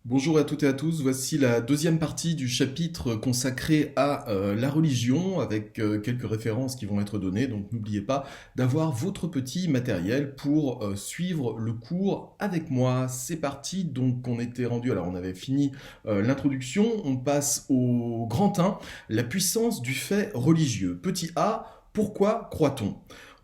Bonjour à toutes et à tous, voici la deuxième partie du chapitre consacré à la religion avec quelques références qui vont être données, donc n'oubliez pas d'avoir votre petit matériel pour suivre le cours avec moi. C'est parti, donc on était rendu, alors on avait fini l'introduction, on passe au grand 1, la puissance du fait religieux. Petit a, pourquoi croit-on?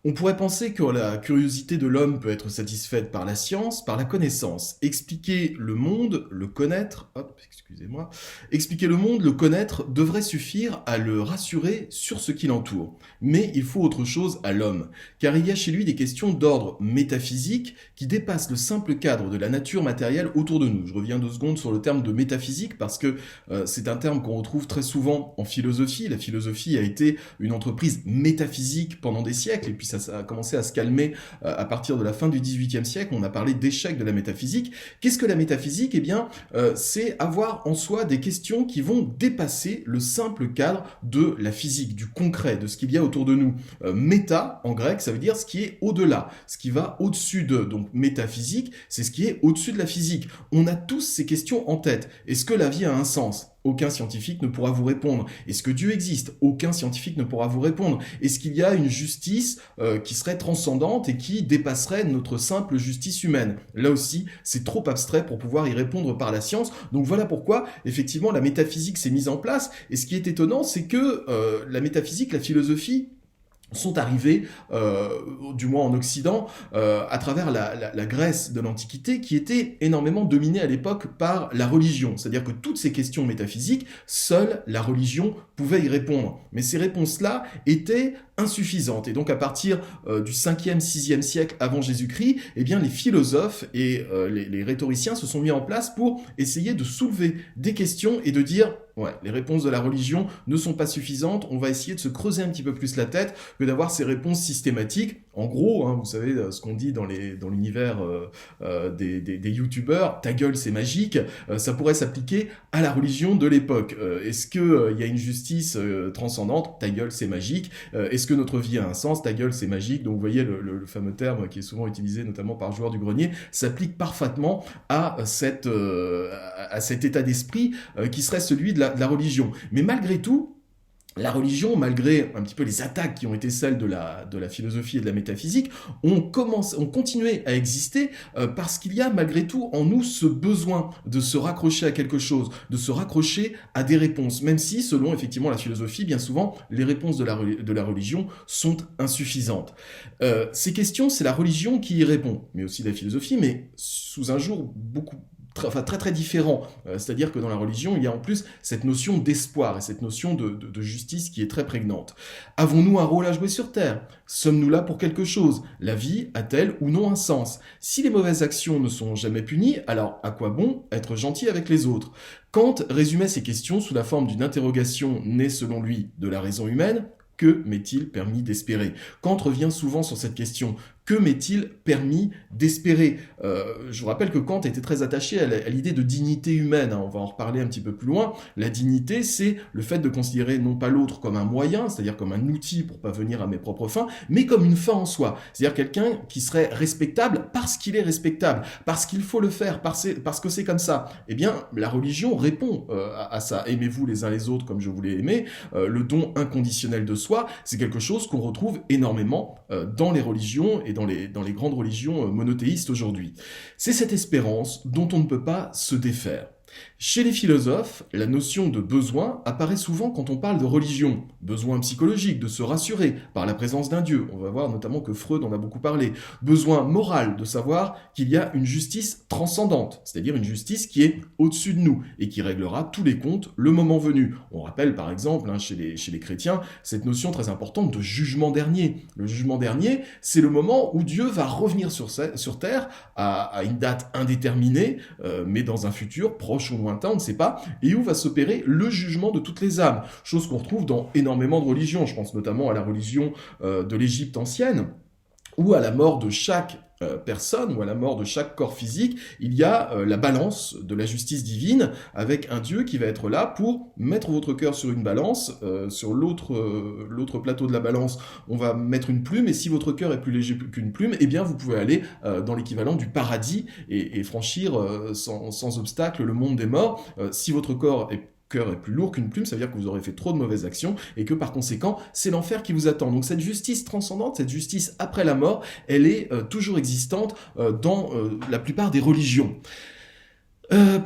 On pourrait penser que la curiosité de l'homme peut être satisfaite par la science, par la connaissance. Expliquer le monde, le connaître, excusez-moi, expliquer le monde, le connaître devrait suffire à le rassurer sur ce qui l'entoure. Mais il faut autre chose à l'homme, car il y a chez lui des questions d'ordre métaphysique qui dépassent le simple cadre de la nature matérielle autour de nous. Je reviens 2 secondes sur le terme de métaphysique parce que c'est un terme qu'on retrouve très souvent en philosophie. La philosophie a été une entreprise métaphysique pendant des siècles et puis ça a commencé à se calmer à partir de la fin du XVIIIe siècle. On a parlé d'échec de la métaphysique. Qu'est-ce que la métaphysique? Eh bien, c'est avoir en soi des questions qui vont dépasser le simple cadre de la physique, du concret, de ce qu'il y a autour de nous. Méta, en grec, ça veut dire ce qui est au-delà, ce qui va au-dessus de. Donc, métaphysique, c'est ce qui est au-dessus de la physique. On a tous ces questions en tête. Est-ce que la vie a un sens? Aucun scientifique ne pourra vous répondre. Est-ce que Dieu existe? Aucun scientifique ne pourra vous répondre. Est-ce qu'il y a une justice qui serait transcendante et qui dépasserait notre simple justice humaine? Là aussi, c'est trop abstrait pour pouvoir y répondre par la science. Donc voilà pourquoi, effectivement, la métaphysique s'est mise en place. Et ce qui est étonnant, c'est que la métaphysique, la philosophie, sont arrivés, du moins en Occident, à travers la Grèce de l'Antiquité, qui était énormément dominée à l'époque par la religion. C'est-à-dire que toutes ces questions métaphysiques, seule la religion pouvait y répondre. Mais ces réponses-là étaient insuffisantes. Et donc à partir du 5e, 6e siècle avant Jésus-Christ, eh bien les philosophes et les rhétoriciens se sont mis en place pour essayer de soulever des questions et de dire ouais, les réponses de la religion ne sont pas suffisantes, on va essayer de se creuser un petit peu plus la tête que d'avoir ces réponses systématiques. En gros, hein, vous savez ce qu'on dit dans l'univers des youtubeurs, ta gueule c'est magique, ça pourrait s'appliquer à la religion de l'époque. Est-ce qu'il y a une justice transcendante? Ta gueule c'est magique. Est-ce que notre vie a un sens? Ta gueule c'est magique. Donc vous voyez le fameux terme qui est souvent utilisé notamment par joueurs du grenier s'applique parfaitement à cet état d'esprit qui serait celui de la religion. Mais malgré tout, la religion, malgré un petit peu les attaques qui ont été celles de la philosophie et de la métaphysique, ont continué à exister parce qu'il y a malgré tout en nous ce besoin de se raccrocher à quelque chose, de se raccrocher à des réponses, même si, selon effectivement la philosophie, bien souvent, les réponses de la religion sont insuffisantes. Ces questions, c'est la religion qui y répond, mais aussi la philosophie, mais sous un jour très très différent. C'est-à-dire que dans la religion, il y a en plus cette notion d'espoir et cette notion de justice qui est très prégnante. Avons-nous un rôle à jouer sur Terre? Sommes-nous là pour quelque chose? La vie a-t-elle ou non un sens? Si les mauvaises actions ne sont jamais punies, alors à quoi bon être gentil avec les autres? Kant résumait ces questions sous la forme d'une interrogation née selon lui de la raison humaine. Que m'est-il permis d'espérer? Kant revient souvent sur cette question. Que m'est-il permis d'espérer? Je vous rappelle que Kant était très attaché à l'idée de dignité humaine. On va en reparler un petit peu plus loin. La dignité, c'est le fait de considérer non pas l'autre comme un moyen, c'est-à-dire comme un outil pour parvenir à mes propres fins, mais comme une fin en soi. C'est-à-dire quelqu'un qui serait respectable parce qu'il est respectable, parce qu'il faut le faire, parce que c'est comme ça. Eh bien, la religion répond à ça. Aimez-vous les uns les autres comme je vous l'ai aimé. Le don inconditionnel de soi, c'est quelque chose qu'on retrouve énormément dans les religions et dans les grandes religions monothéistes aujourd'hui. C'est cette espérance dont on ne peut pas se défaire. Chez les philosophes, la notion de besoin apparaît souvent quand on parle de religion. Besoin psychologique, de se rassurer par la présence d'un Dieu. On va voir notamment que Freud en a beaucoup parlé. Besoin moral, de savoir qu'il y a une justice transcendante, c'est-à-dire une justice qui est au-dessus de nous et qui réglera tous les comptes le moment venu. On rappelle par exemple, chez les chrétiens, cette notion très importante de jugement dernier. Le jugement dernier, c'est le moment où Dieu va revenir sur terre à une date indéterminée, mais dans un futur proche ou lointain, on ne sait pas, et où va s'opérer le jugement de toutes les âmes, chose qu'on retrouve dans énormément de religions. Je pense notamment à la religion de l'Égypte ancienne, où à la mort de chaque personne, ou à la mort de chaque corps physique, il y a la balance de la justice divine, avec un Dieu qui va être là pour mettre votre cœur sur une balance, sur l'autre plateau de la balance, on va mettre une plume, et si votre cœur est plus léger qu'une plume, eh bien vous pouvez aller dans l'équivalent du paradis, et franchir sans obstacle le monde des morts. Si votre cœur est plus lourd qu'une plume, ça veut dire que vous aurez fait trop de mauvaises actions et que par conséquent, c'est l'enfer qui vous attend. Donc cette justice transcendante, cette justice après la mort, elle est toujours existante dans la plupart des religions. Le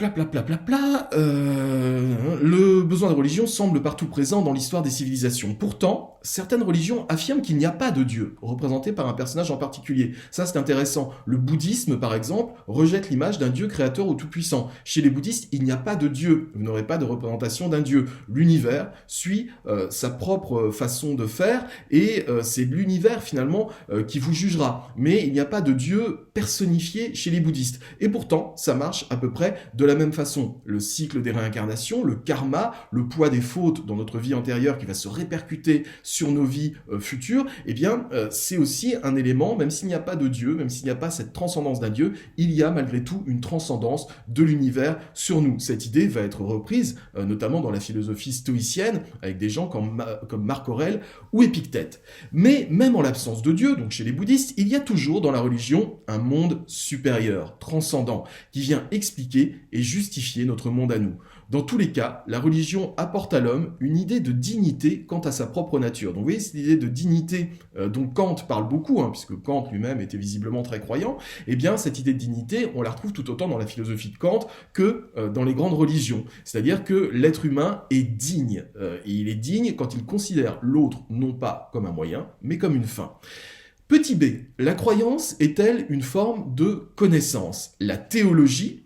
besoin de religion semble partout présent dans l'histoire des civilisations. Pourtant, certaines religions affirment qu'il n'y a pas de Dieu, représenté par un personnage en particulier. Ça, c'est intéressant. Le bouddhisme, par exemple, rejette l'image d'un Dieu créateur ou tout-puissant. Chez les bouddhistes, il n'y a pas de Dieu. Vous n'aurez pas de représentation d'un Dieu. L'univers suit sa propre façon de faire, et c'est l'univers, finalement, qui vous jugera. Mais il n'y a pas de Dieu personnifié chez les bouddhistes. Et pourtant, ça marche à peu près de la même façon. Le cycle des réincarnations, le karma, le poids des fautes dans notre vie antérieure qui va se répercuter sur nos vies futures, eh bien, c'est aussi un élément, même s'il n'y a pas de Dieu, même s'il n'y a pas cette transcendance d'un Dieu, il y a malgré tout une transcendance de l'univers sur nous. Cette idée va être reprise, notamment dans la philosophie stoïcienne, avec des gens comme Marc Aurèle ou Épictète. Mais même en l'absence de Dieu, donc chez les bouddhistes, il y a toujours dans la religion un monde supérieur, transcendant, qui vient expliquer et justifier notre monde à nous. Dans tous les cas, la religion apporte à l'homme une idée de dignité quant à sa propre nature. Donc vous voyez, cette idée de dignité dont Kant parle beaucoup, puisque Kant lui-même était visiblement très croyant, eh bien cette idée de dignité, on la retrouve tout autant dans la philosophie de Kant que dans les grandes religions. C'est-à-dire que l'être humain est digne, et il est digne quand il considère l'autre non pas comme un moyen, mais comme une fin. Petit b, la croyance est-elle une forme de connaissance? La théologie,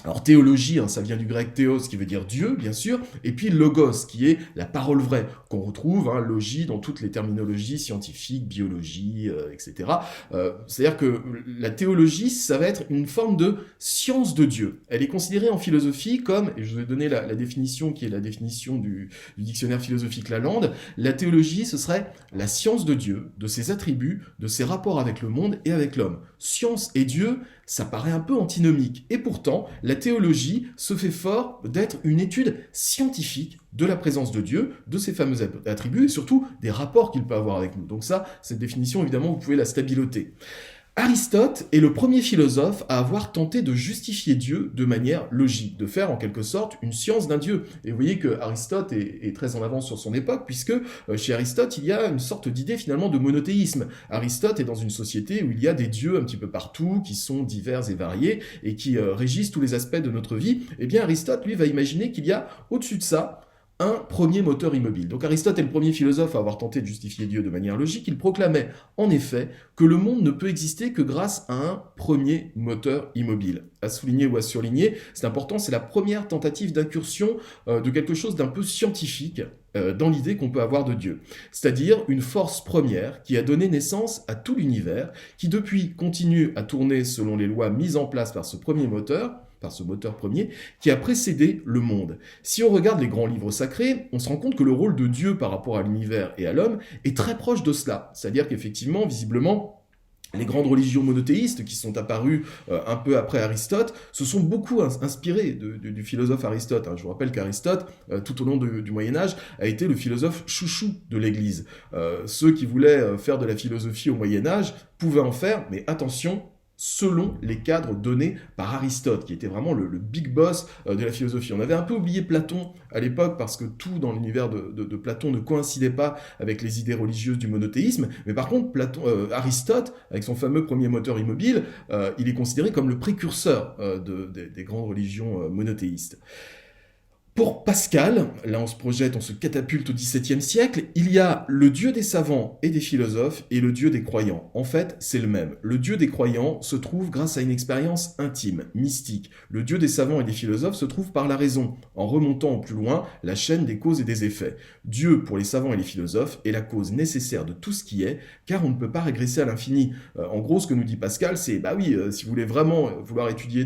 alors théologie, ça vient du grec théos qui veut dire Dieu, bien sûr, et puis logos qui est la parole vraie, qu'on retrouve, logie, dans toutes les terminologies scientifiques, biologie, etc. C'est-à-dire que la théologie, ça va être une forme de science de Dieu. Elle est considérée en philosophie comme, et je vais donner la définition qui est la définition du dictionnaire philosophique Lalande, la théologie, ce serait la science de Dieu, de ses attributs, de ses rapports avec le monde et avec l'homme. Science et Dieu, ça paraît un peu antinomique, et pourtant, la théologie se fait fort d'être une étude scientifique de la présence de Dieu, de ses fameux attributs, et surtout des rapports qu'il peut avoir avec nous. Donc ça, cette définition, évidemment, vous pouvez la stabiloter. Aristote est le premier philosophe à avoir tenté de justifier Dieu de manière logique, de faire en quelque sorte une science d'un Dieu. Et vous voyez que Aristote est très en avance sur son époque, puisque chez Aristote, il y a une sorte d'idée finalement de monothéisme. Aristote est dans une société où il y a des dieux un petit peu partout, qui sont divers et variés, et qui régissent tous les aspects de notre vie. Eh bien Aristote, lui, va imaginer qu'il y a au-dessus de ça un premier moteur immobile. Donc Aristote est le premier philosophe à avoir tenté de justifier Dieu de manière logique. Il proclamait en effet que le monde ne peut exister que grâce à un premier moteur immobile. À souligner ou à surligner, c'est important, c'est la première tentative d'incursion de quelque chose d'un peu scientifique dans l'idée qu'on peut avoir de Dieu. C'est-à-dire une force première qui a donné naissance à tout l'univers, qui depuis continue à tourner selon les lois mises en place par ce premier moteur, par ce moteur premier, qui a précédé le monde. Si on regarde les grands livres sacrés, on se rend compte que le rôle de Dieu par rapport à l'univers et à l'homme est très proche de cela. C'est-à-dire qu'effectivement, visiblement, les grandes religions monothéistes qui sont apparues un peu après Aristote se sont beaucoup inspirées du philosophe Aristote. Je vous rappelle qu'Aristote, tout au long du Moyen-Âge, a été le philosophe chouchou de l'Église. Ceux qui voulaient faire de la philosophie au Moyen-Âge pouvaient en faire, mais attention, selon les cadres donnés par Aristote, qui était vraiment le big boss de la philosophie. On avait un peu oublié Platon à l'époque, parce que tout dans l'univers de Platon ne coïncidait pas avec les idées religieuses du monothéisme, mais par contre, Aristote, avec son fameux premier moteur immobile, il est considéré comme le précurseur des grandes religions monothéistes. Pour Pascal, là on se projette, on se catapulte au XVIIe siècle, il y a le dieu des savants et des philosophes et le dieu des croyants. En fait, c'est le même. Le dieu des croyants se trouve grâce à une expérience intime, mystique. Le dieu des savants et des philosophes se trouve par la raison, en remontant au plus loin la chaîne des causes et des effets. Dieu, pour les savants et les philosophes, est la cause nécessaire de tout ce qui est, car on ne peut pas régresser à l'infini. En gros, ce que nous dit Pascal, c'est, si vous voulez vraiment vouloir étudier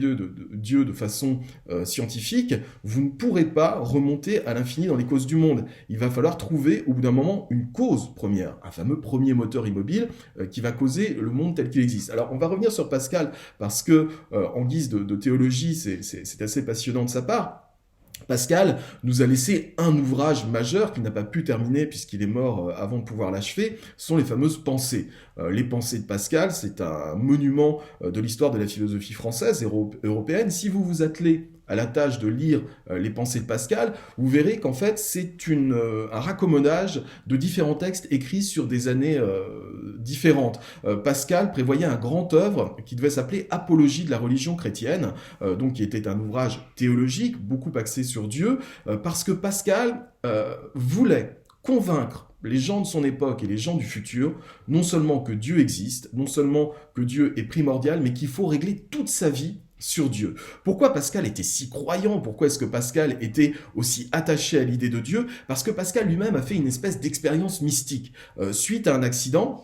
Dieu de façon scientifique, vous ne pourrez pas pas remonter à l'infini dans les causes du monde. Il va falloir trouver au bout d'un moment une cause première, un fameux premier moteur immobile qui va causer le monde tel qu'il existe. Alors on va revenir sur Pascal parce que en guise de théologie, c'est assez passionnant de sa part. Pascal nous a laissé un ouvrage majeur qu'il n'a pas pu terminer puisqu'il est mort avant de pouvoir l'achever, ce sont les fameuses pensées. Les pensées de Pascal, c'est un monument de l'histoire de la philosophie française, européenne. Si vous vous attelez à la tâche de lire les pensées de Pascal, vous verrez qu'en fait c'est un raccommodage de différents textes écrits sur des années différentes. Pascal prévoyait un grand œuvre qui devait s'appeler Apologie de la religion chrétienne, donc qui était un ouvrage théologique, beaucoup axé sur Dieu, parce que Pascal voulait convaincre les gens de son époque et les gens du futur, non seulement que Dieu existe, non seulement que Dieu est primordial, mais qu'il faut régler toute sa vie sur Dieu. Pourquoi Pascal était si croyant? Pourquoi est-ce que Pascal était aussi attaché à l'idée de Dieu? Parce que Pascal lui-même a fait une espèce d'expérience mystique. Suite à un accident,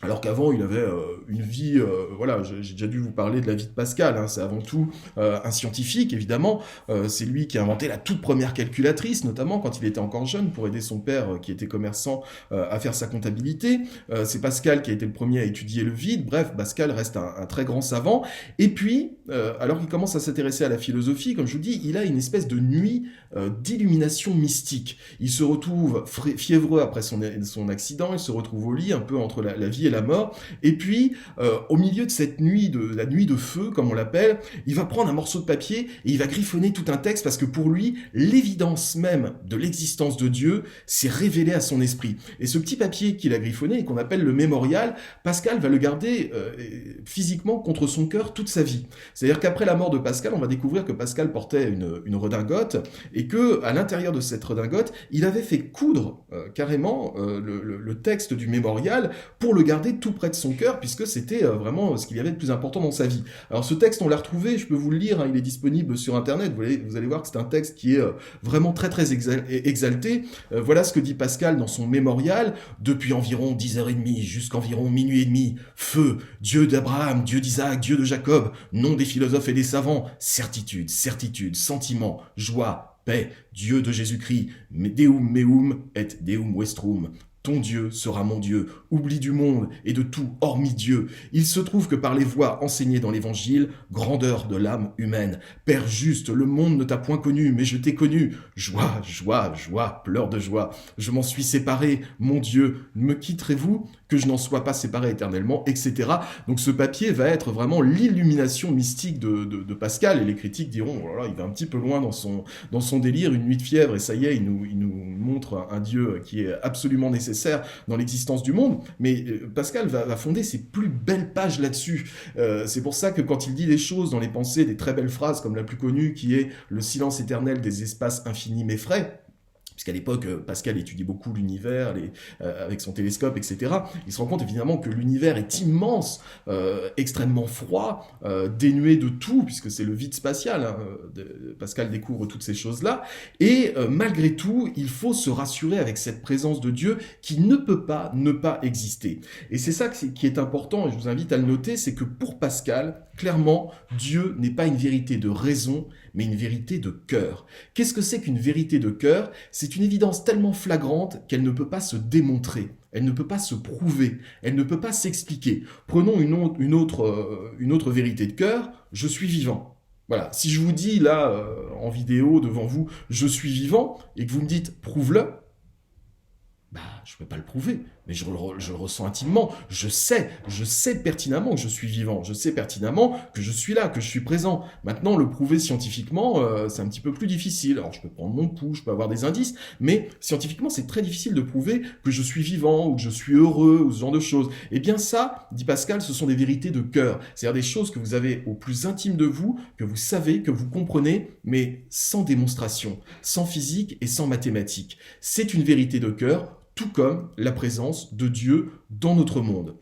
alors qu'avant il avait une vie, voilà, j'ai déjà dû vous parler de la vie de Pascal, hein, c'est avant tout un scientifique évidemment, c'est lui qui a inventé la toute première calculatrice, notamment quand il était encore jeune, pour aider son père qui était commerçant à faire sa comptabilité, c'est Pascal qui a été le premier à étudier le vide, bref, Pascal reste un très grand savant, et puis, alors qu'il commence à s'intéresser à la philosophie, comme je vous dis, il a une espèce de nuit d'illumination mystique, il se retrouve fiévreux après son accident, il se retrouve au lit, un peu entre la vie et la mort, et puis au milieu de cette nuit, la nuit de feu comme on l'appelle, il va prendre un morceau de papier et il va griffonner tout un texte parce que pour lui, l'évidence même de l'existence de Dieu s'est révélée à son esprit. Et ce petit papier qu'il a griffonné et qu'on appelle le mémorial, Pascal va le garder physiquement contre son cœur toute sa vie. C'est-à-dire qu'après la mort de Pascal, on va découvrir que Pascal portait une redingote et que à l'intérieur de cette redingote, il avait fait coudre carrément le texte du mémorial pour le garder tout près de son cœur, puisque c'était vraiment ce qu'il y avait de plus important dans sa vie. Alors ce texte, on l'a retrouvé, je peux vous le lire, hein, il est disponible sur Internet, vous allez voir que c'est un texte qui est vraiment très très exalté. Voilà ce que dit Pascal dans son mémorial. Depuis environ 10h30 jusqu'environ minuit et demi, feu, Dieu d'Abraham, Dieu d'Isaac, Dieu de Jacob, nom des philosophes et des savants, certitude, certitude, sentiment, joie, paix, Dieu de Jésus-Christ, Deum meum et Deum vestrum. Ton Dieu sera mon Dieu, oubli du monde et de tout hormis Dieu. Il se trouve que par les voies enseignées dans l'Évangile, grandeur de l'âme humaine. Père juste, le monde ne t'a point connu, mais je t'ai connu. Joie, joie, joie, pleurs de joie. Je m'en suis séparé, mon Dieu, me quitterez-vous que je n'en sois pas séparé éternellement, etc. Donc ce papier va être vraiment l'illumination mystique de Pascal, et les critiques diront, oh là là, il va un petit peu loin dans son délire, une nuit de fièvre, et ça y est, il nous montre un Dieu qui est absolument nécessaire dans l'existence du monde, mais Pascal va fonder ses plus belles pages là-dessus. C'est pour ça que quand il dit des choses dans les pensées, des très belles phrases, comme la plus connue, qui est « Le silence éternel des espaces infinis m'effraie », puisqu'à l'époque, Pascal étudie beaucoup l'univers avec son télescope, etc. Il se rend compte évidemment que l'univers est immense, extrêmement froid, dénué de tout, puisque c'est le vide spatial. Hein. Pascal découvre toutes ces choses-là. Et malgré tout, il faut se rassurer avec cette présence de Dieu qui ne peut pas ne pas exister. Et c'est ça qui est important, et je vous invite à le noter, c'est que pour Pascal, clairement, Dieu n'est pas une vérité de raison, mais une vérité de cœur. Qu'est-ce que c'est qu'une vérité de cœur? C'est une évidence tellement flagrante qu'elle ne peut pas se démontrer, elle ne peut pas se prouver, elle ne peut pas s'expliquer. Prenons une autre vérité de cœur, je suis vivant. Voilà, si je vous dis là, en vidéo devant vous, je suis vivant, et que vous me dites, prouve-le, bah, je ne peux pas le prouver, mais je le ressens intimement, je sais pertinemment que je suis vivant, je sais pertinemment que je suis là, que je suis présent. Maintenant, le prouver scientifiquement, c'est un petit peu plus difficile. Alors, je peux prendre mon pouls, je peux avoir des indices, mais scientifiquement, c'est très difficile de prouver que je suis vivant, ou que je suis heureux, ou ce genre de choses. Eh bien ça, dit Pascal, ce sont des vérités de cœur, c'est-à-dire des choses que vous avez au plus intime de vous, que vous savez, que vous comprenez, mais sans démonstration, sans physique et sans mathématiques. C'est une vérité de cœur, tout comme la présence de Dieu dans notre monde.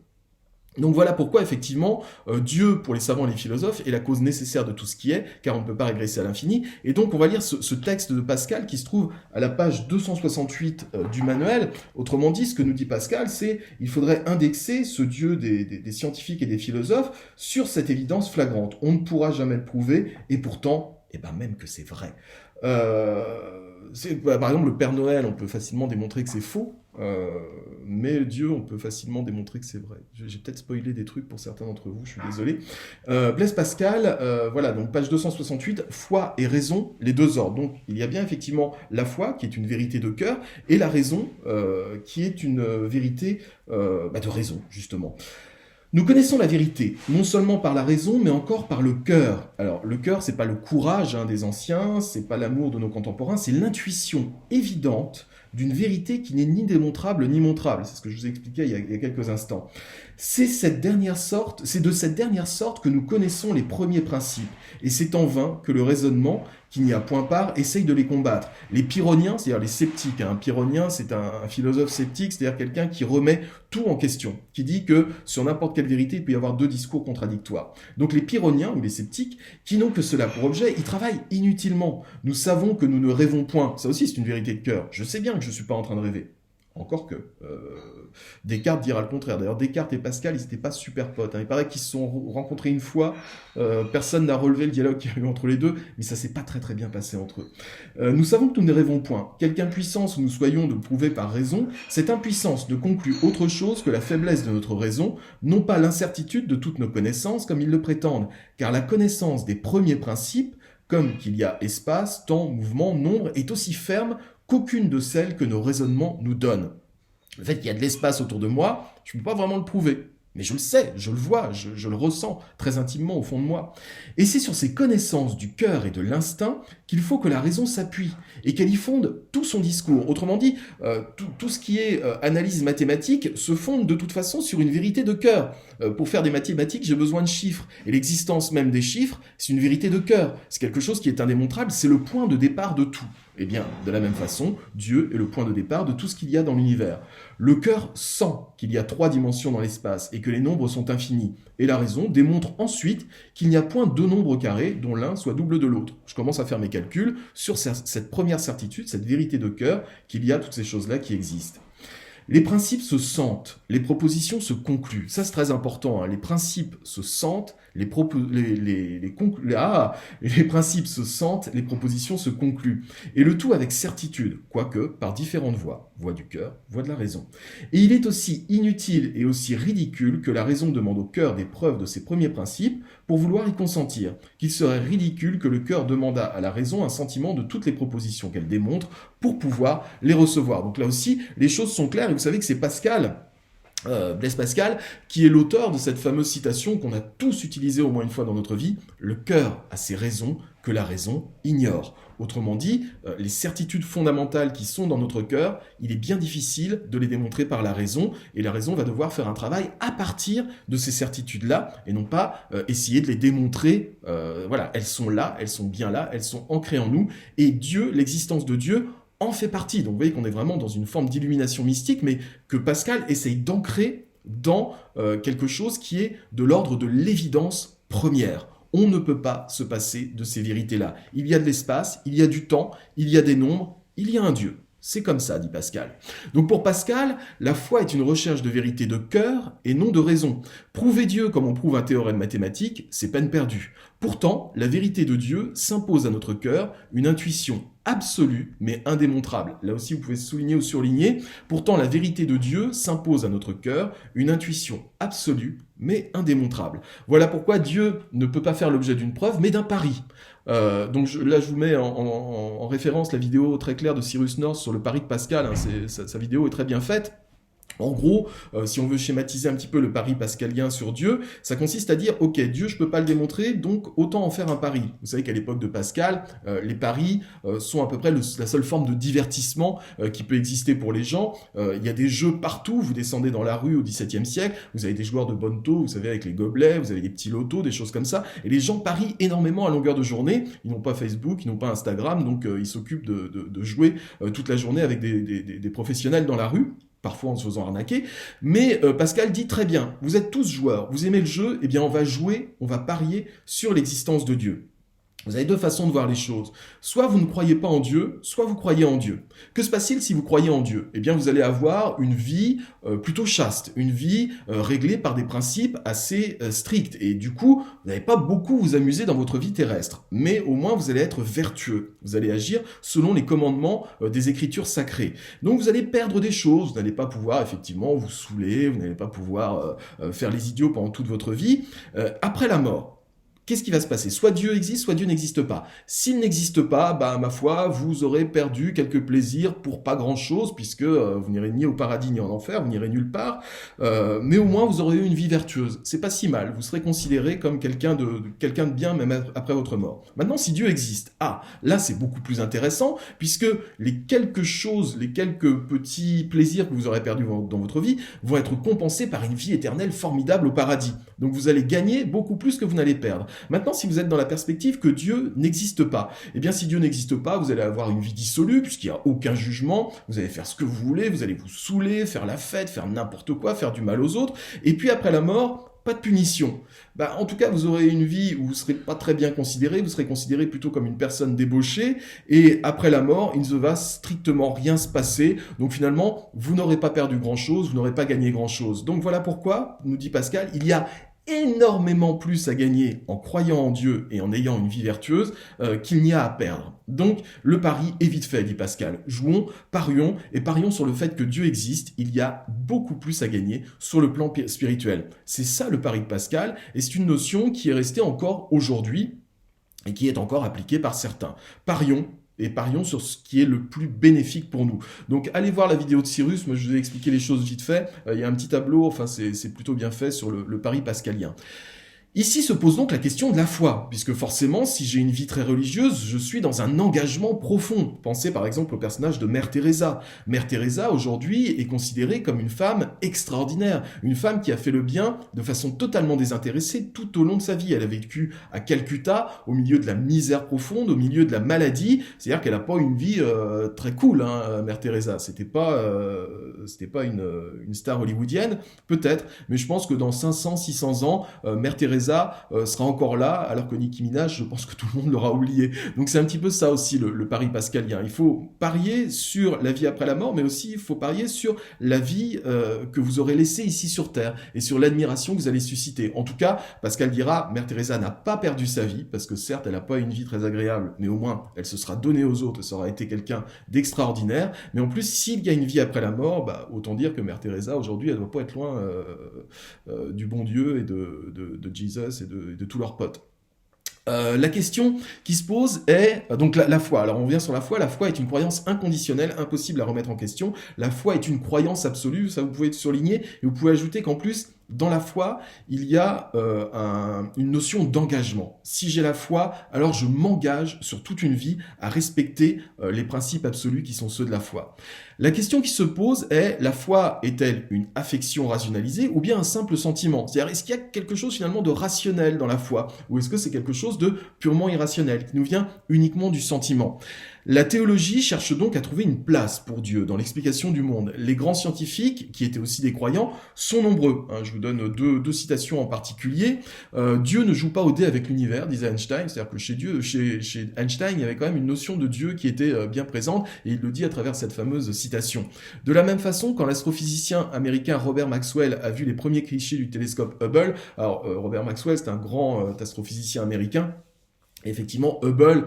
Donc voilà pourquoi, effectivement, Dieu, pour les savants et les philosophes, est la cause nécessaire de tout ce qui est, car on ne peut pas régresser à l'infini. Et donc on va lire ce texte de Pascal qui se trouve à la page 268 du manuel. Autrement dit, ce que nous dit Pascal, c'est il faudrait indexer ce Dieu des scientifiques et des philosophes sur cette évidence flagrante. On ne pourra jamais le prouver, et pourtant, et ben même que c'est vrai. Par exemple, le Père Noël, on peut facilement démontrer que c'est faux, mais Dieu, on peut facilement démontrer que c'est vrai. J'ai peut-être spoilé des trucs pour certains d'entre vous, je suis désolé. Blaise Pascal, voilà, donc page 268, foi et raison, les deux ordres. Donc il y a bien effectivement la foi, qui est une vérité de cœur, et la raison, qui est une vérité de raison, justement. Nous connaissons la vérité, non seulement par la raison, mais encore par le cœur. Alors, le cœur, c'est pas le courage des anciens, c'est pas l'amour de nos contemporains, c'est l'intuition évidente d'une vérité qui n'est ni démontrable ni montrable. C'est ce que je vous ai expliqué il y a quelques instants. C'est de cette dernière sorte que nous connaissons les premiers principes. Et c'est en vain que le raisonnement, qui n'y a point part, essaye de les combattre. Les pyrrhoniens, c'est-à-dire les sceptiques, un pyrrhonien, c'est un philosophe sceptique, c'est-à-dire quelqu'un qui remet tout en question, qui dit que sur n'importe quelle vérité, il peut y avoir deux discours contradictoires. Donc les pyrrhoniens, ou les sceptiques, qui n'ont que cela pour objet, ils travaillent inutilement. Nous savons que nous ne rêvons point. Ça aussi, c'est une vérité de cœur. Je sais bien que je ne suis pas en train de rêver. Encore que. Descartes dira le contraire. D'ailleurs, Descartes et Pascal, ils n'étaient pas super potes. Il paraît qu'ils se sont rencontrés une fois. Personne n'a relevé le dialogue qu'il y a eu entre les deux, mais ça s'est pas très très bien passé entre eux. Nous savons que nous ne rêvons point. Quelque impuissance nous soyons de prouver par raison, cette impuissance ne conclut autre chose que la faiblesse de notre raison, non pas l'incertitude de toutes nos connaissances, comme ils le prétendent, car la connaissance des premiers principes, comme qu'il y a espace, temps, mouvement, nombre, est aussi ferme qu'aucune de celles que nos raisonnements nous donnent. Le fait qu'il y a de l'espace autour de moi, je ne peux pas vraiment le prouver. Mais je le sais, je le vois, je le ressens très intimement au fond de moi. Et c'est sur ces connaissances du cœur et de l'instinct qu'il faut que la raison s'appuie et qu'elle y fonde tout son discours. Autrement dit, tout ce qui est analyse mathématique se fonde de toute façon sur une vérité de cœur. Pour faire des mathématiques, j'ai besoin de chiffres. Et l'existence même des chiffres, c'est une vérité de cœur. C'est quelque chose qui est indémontrable, c'est le point de départ de tout. Eh bien, de la même façon, Dieu est le point de départ de tout ce qu'il y a dans l'univers. Le cœur sent qu'il y a 3 dimensions dans l'espace et que les nombres sont infinis. Et la raison démontre ensuite qu'il n'y a point 2 nombres carrés dont l'un soit double de l'autre. Je commence à faire mes calculs sur cette première certitude, cette vérité de cœur, qu'il y a toutes ces choses-là qui existent. Les principes se sentent, les propositions se concluent. Ça, c'est très important. Les principes se sentent, les principes se sentent, les propositions se concluent. Et le tout avec certitude, quoique par différentes voies. Voie du cœur, voie de la raison. Et il est aussi inutile et aussi ridicule que la raison demande au cœur des preuves de ses premiers principes pour vouloir y consentir, qu'il serait ridicule que le cœur demandât à la raison un sentiment de toutes les propositions qu'elle démontre pour pouvoir les recevoir. Donc là aussi, les choses sont claires, et vous savez que c'est Pascal, Blaise Pascal, qui est l'auteur de cette fameuse citation qu'on a tous utilisée au moins une fois dans notre vie, « Le cœur a ses raisons que la raison ignore ». Autrement dit, les certitudes fondamentales qui sont dans notre cœur, il est bien difficile de les démontrer par la raison, et la raison va devoir faire un travail à partir de ces certitudes-là, et non pas essayer de les démontrer. Voilà, elles sont là, elles sont bien là, elles sont ancrées en nous, et Dieu, l'existence de Dieu, en fait partie. Donc vous voyez qu'on est vraiment dans une forme d'illumination mystique, mais que Pascal essaye d'ancrer dans quelque chose qui est de l'ordre de l'évidence première. On ne peut pas se passer de ces vérités-là. Il y a de l'espace, il y a du temps, il y a des nombres, il y a un Dieu. C'est comme ça, dit Pascal. Donc pour Pascal, la foi est une recherche de vérité de cœur et non de raison. Prouver Dieu comme on prouve un théorème mathématique, c'est peine perdue. Pourtant, la vérité de Dieu s'impose à notre cœur, une intuition absolue mais indémontrable. Là aussi, vous pouvez souligner ou surligner. Pourtant, la vérité de Dieu s'impose à notre cœur, une intuition absolue mais indémontrable. Voilà pourquoi Dieu ne peut pas faire l'objet d'une preuve, mais d'un pari. Donc là, je vous mets en référence la vidéo très claire de Cyrus North sur le pari de Pascal. Sa vidéo est très bien faite. En gros, si on veut schématiser un petit peu le pari pascalien sur Dieu, ça consiste à dire, ok, Dieu, je peux pas le démontrer, donc autant en faire un pari. Vous savez qu'à l'époque de Pascal, les paris sont à peu près la seule forme de divertissement qui peut exister pour les gens. Il y a des jeux partout, vous descendez dans la rue au XVIIe siècle, vous avez des joueurs de bonneto, vous savez, avec les gobelets, vous avez des petits lotos, des choses comme ça, et les gens parient énormément à longueur de journée. Ils n'ont pas Facebook, ils n'ont pas Instagram, donc ils s'occupent de jouer toute la journée avec des professionnels dans la rue, parfois en se faisant arnaquer, mais Pascal dit très bien, vous êtes tous joueurs, vous aimez le jeu, eh bien on va jouer, on va parier sur l'existence de Dieu. Vous avez deux façons de voir les choses. Soit vous ne croyez pas en Dieu, soit vous croyez en Dieu. Que se passe-t-il si vous croyez en Dieu? Eh bien, vous allez avoir une vie plutôt chaste, une vie réglée par des principes assez stricts. Et du coup, vous n'allez pas beaucoup vous amuser dans votre vie terrestre. Mais au moins, vous allez être vertueux. Vous allez agir selon les commandements des Écritures sacrées. Donc, vous allez perdre des choses. Vous n'allez pas pouvoir, effectivement, vous saouler. Vous n'allez pas pouvoir faire les idiots pendant toute votre vie. Après la mort, qu'est-ce qui va se passer? Soit Dieu existe, soit Dieu n'existe pas. S'il n'existe pas, ma foi, vous aurez perdu quelques plaisirs pour pas grand-chose, puisque vous n'irez ni au paradis ni en enfer, vous n'irez nulle part, mais au moins vous aurez eu une vie vertueuse. C'est pas si mal, vous serez considéré comme quelqu'un de bien même après votre mort. Maintenant, si Dieu existe, là c'est beaucoup plus intéressant, puisque les quelques petits plaisirs que vous aurez perdus dans votre vie vont être compensés par une vie éternelle formidable au paradis. Donc vous allez gagner beaucoup plus que vous n'allez perdre. Maintenant, si vous êtes dans la perspective que Dieu n'existe pas, eh bien si Dieu n'existe pas, vous allez avoir une vie dissolue, puisqu'il n'y a aucun jugement, vous allez faire ce que vous voulez, vous allez vous saouler, faire la fête, faire n'importe quoi, faire du mal aux autres, et puis après la mort, pas de punition. En tout cas, vous aurez une vie où vous ne serez pas très bien considéré, vous serez considéré plutôt comme une personne débauchée, et après la mort, il ne va strictement rien se passer. Donc finalement, vous n'aurez pas perdu grand-chose, vous n'aurez pas gagné grand-chose. Donc voilà pourquoi, nous dit Pascal, il y a énormément plus à gagner en croyant en Dieu et en ayant une vie vertueuse qu'il n'y a à perdre. Donc le pari est vite fait, dit Pascal. Jouons, parions et parions sur le fait que Dieu existe. Il y a beaucoup plus à gagner sur le plan spirituel. C'est ça le pari de Pascal et c'est une notion qui est restée encore aujourd'hui et qui est encore appliquée par certains. Parions. Et parions sur ce qui est le plus bénéfique pour nous. Donc allez voir la vidéo de Cyrus, moi je vous ai expliqué les choses vite fait, il y a un petit tableau, enfin c'est plutôt bien fait sur le pari pascalien. Ici se pose donc la question de la foi, puisque forcément, si j'ai une vie très religieuse, je suis dans un engagement profond. Pensez par exemple au personnage de Mère Teresa. Mère Teresa, aujourd'hui, est considérée comme une femme extraordinaire, une femme qui a fait le bien de façon totalement désintéressée tout au long de sa vie. Elle a vécu à Calcutta, au milieu de la misère profonde, au milieu de la maladie, c'est-à-dire qu'elle n'a pas une vie très cool, Mère Teresa. C'était pas une star hollywoodienne, peut-être, mais je pense que dans 500, 600 ans, Mère Teresa sera encore là, alors que Nicki Minaj, je pense que tout le monde l'aura oublié. Donc c'est un petit peu ça aussi le pari pascalien. Il faut parier sur la vie après la mort, mais aussi il faut parier sur la vie que vous aurez laissée ici sur Terre et sur l'admiration que vous allez susciter. En tout cas, Pascal dira, Mère Teresa n'a pas perdu sa vie, parce que certes, elle n'a pas une vie très agréable, mais au moins, elle se sera donnée aux autres, ça aura été quelqu'un d'extraordinaire. Mais en plus, s'il y a une vie après la mort, autant dire que Mère Teresa, aujourd'hui, elle ne doit pas être loin du bon Dieu et de Jesus et de tous leurs potes. La question qui se pose est donc la foi. Alors on revient sur la foi. La foi est une croyance inconditionnelle, impossible à remettre en question. La foi est une croyance absolue, ça vous pouvez souligner, et vous pouvez ajouter qu'en plus, dans la foi, il y a une notion d'engagement. Si j'ai la foi, alors je m'engage sur toute une vie à respecter les principes absolus qui sont ceux de la foi. La question qui se pose est, la foi est-elle une affection rationalisée ou bien un simple sentiment? C'est-à-dire, est-ce qu'il y a quelque chose finalement de rationnel dans la foi? Ou est-ce que c'est quelque chose de purement irrationnel, qui nous vient uniquement du sentiment? La théologie cherche donc à trouver une place pour Dieu dans l'explication du monde. Les grands scientifiques, qui étaient aussi des croyants, sont nombreux. Je vous donne deux citations en particulier. Dieu ne joue pas au dé avec l'univers, disait Einstein. C'est-à-dire que chez Einstein, il y avait quand même une notion de Dieu qui était bien présente, et il le dit à travers cette fameuse citation. De la même façon, quand l'astrophysicien américain Robert Maxwell a vu les premiers clichés du télescope Hubble, alors Robert Maxwell, c'est un grand astrophysicien américain. Effectivement, Hubble,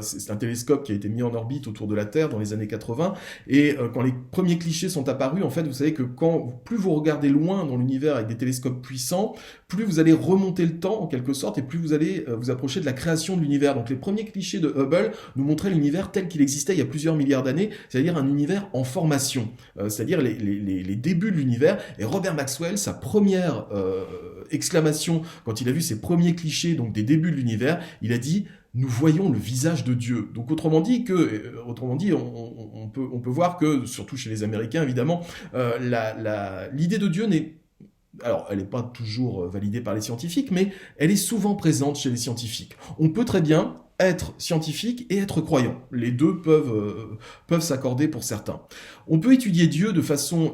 c'est un télescope qui a été mis en orbite autour de la Terre dans les années 80, et quand les premiers clichés sont apparus, en fait, vous savez que plus vous regardez loin dans l'univers avec des télescopes puissants, plus vous allez remonter le temps, en quelque sorte, et plus vous allez vous approcher de la création de l'univers. Donc les premiers clichés de Hubble nous montraient l'univers tel qu'il existait il y a plusieurs milliards d'années, c'est-à-dire un univers en formation, c'est-à-dire les débuts de l'univers, et Robert Maxwell, sa première exclamation, quand il a vu ces premiers clichés, donc des débuts de l'univers, il a dit « Nous voyons le visage de Dieu ». Donc autrement dit, on peut voir que, surtout chez les Américains évidemment, l'idée de Dieu n'est... Alors, elle n'est pas toujours validée par les scientifiques, mais elle est souvent présente chez les scientifiques. On peut très bien être scientifique et être croyant. Les deux peuvent s'accorder pour certains. On peut étudier Dieu de façon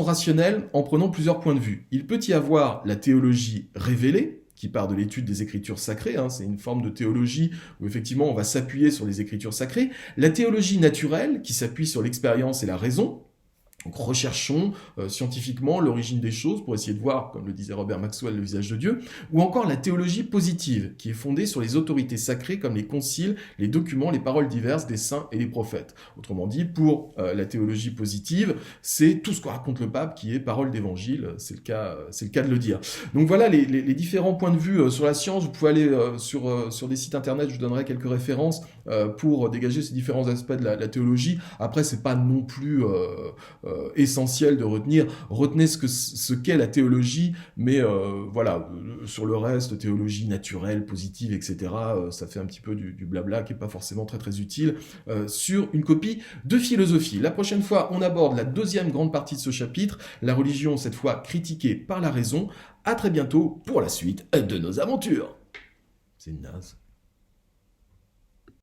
rationnelle en prenant plusieurs points de vue. Il peut y avoir la théologie révélée, qui part de l'étude des écritures sacrées, hein, c'est une forme de théologie où effectivement on va s'appuyer sur les écritures sacrées. La théologie naturelle, qui s'appuie sur l'expérience et la raison. Donc recherchons scientifiquement l'origine des choses pour essayer de voir, comme le disait Robert Maxwell, le visage de Dieu, ou encore la théologie positive, qui est fondée sur les autorités sacrées comme les conciles, les documents, les paroles diverses des saints et des prophètes. Autrement dit, pour la théologie positive, c'est tout ce que raconte le pape qui est parole d'évangile, c'est le cas de le dire. Donc voilà les différents points de vue sur la science. Vous pouvez aller sur des sites internet, je vous donnerai quelques références pour dégager ces différents aspects de la théologie. Après, c'est pas non plus essentiel de retenir. Retenez ce qu'est la théologie, mais voilà, sur le reste, théologie naturelle, positive, etc., ça fait un petit peu du blabla qui n'est pas forcément très très utile sur une copie de philosophie. La prochaine fois, on aborde la deuxième grande partie de ce chapitre, la religion, cette fois critiquée par la raison. À très bientôt pour la suite de nos aventures. C'est naze.